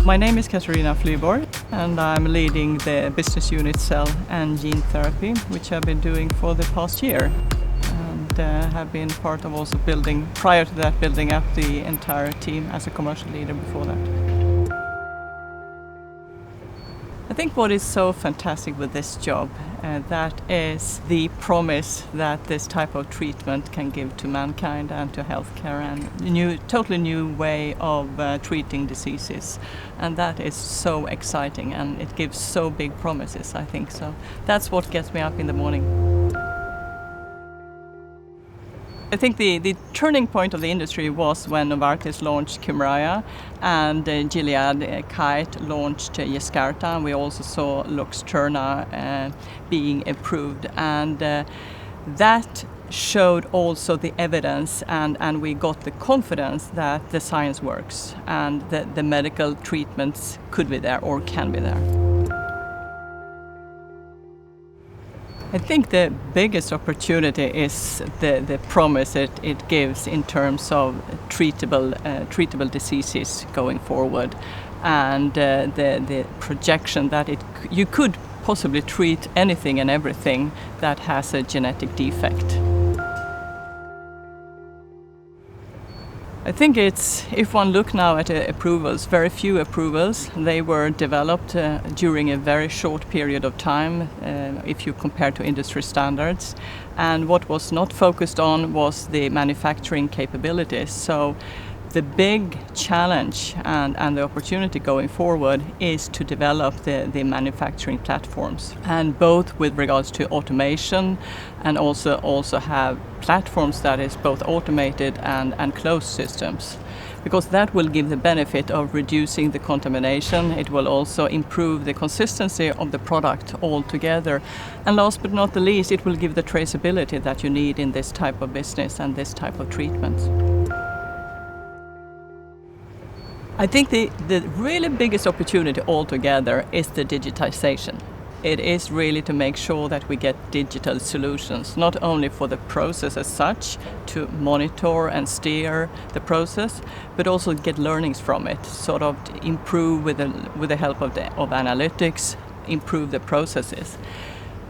My name is Catarina Flyborg and I'm leading the business unit Cell and Gene Therapy, which I've been doing for the past year. And have been part of also building up the entire team as a commercial leader before that. I think what is so fantastic with this job, that is the promise that this type of treatment can give to mankind and to healthcare, and a totally new way of treating diseases. And that is so exciting, and it gives so big promises, I think. So that's what gets me up in the morning. I think the turning point of the industry was when Novartis launched Kymriah and Gilead Kite launched Yescarta. We also saw Luxturna being approved, and that showed also the evidence, and we got the confidence that the science works and that the medical treatments could be there or can be there. I think the biggest opportunity is the promise it gives in terms of treatable diseases going forward, and the projection that you could possibly treat anything and everything that has a genetic defect. I think if one look now at approvals, very few approvals. They were developed during a very short period of time if you compare to industry standards. And what was not focused on was the manufacturing capabilities. So the big challenge and the opportunity going forward is to develop the manufacturing platforms, and both with regards to automation and also have platforms that is both automated and closed systems, because that will give the benefit of reducing the contamination. It will also improve the consistency of the product altogether, and last but not the least, it will give the traceability that you need in this type of business and this type of treatment. I think the really biggest opportunity altogether is the digitization. It is really to make sure that we get digital solutions, not only for the process as such, to monitor and steer the process, but also get learnings from it, sort of improve with the help of analytics, improve the processes.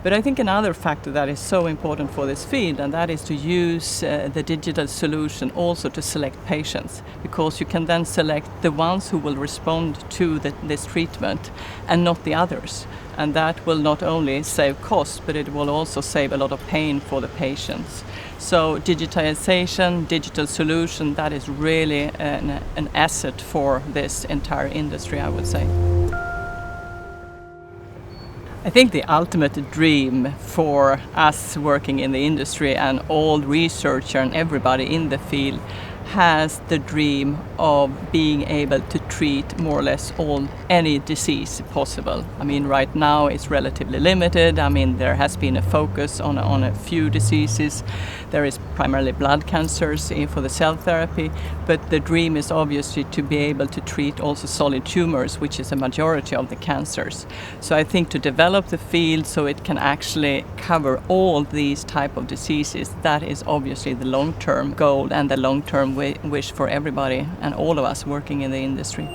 But I think another factor that is so important for this field, and that is to use the digital solution also to select patients, because you can then select the ones who will respond to this treatment and not the others. And that will not only save costs, but it will also save a lot of pain for the patients. So digitization, digital solution, that is really an asset for this entire industry, I would say. I think the ultimate dream for us working in the industry, and all researchers and everybody in the field has the dream of being able to treat more or less any disease possible. I mean, right now it's relatively limited. I mean, there has been a focus on a few diseases. There is primarily blood cancers for the cell therapy, but the dream is obviously to be able to treat also solid tumors, which is a majority of the cancers. So I think to develop the field so it can actually cover all these type of diseases, that is obviously the long-term goal and the long-term wish for everybody and all of us working in the industry.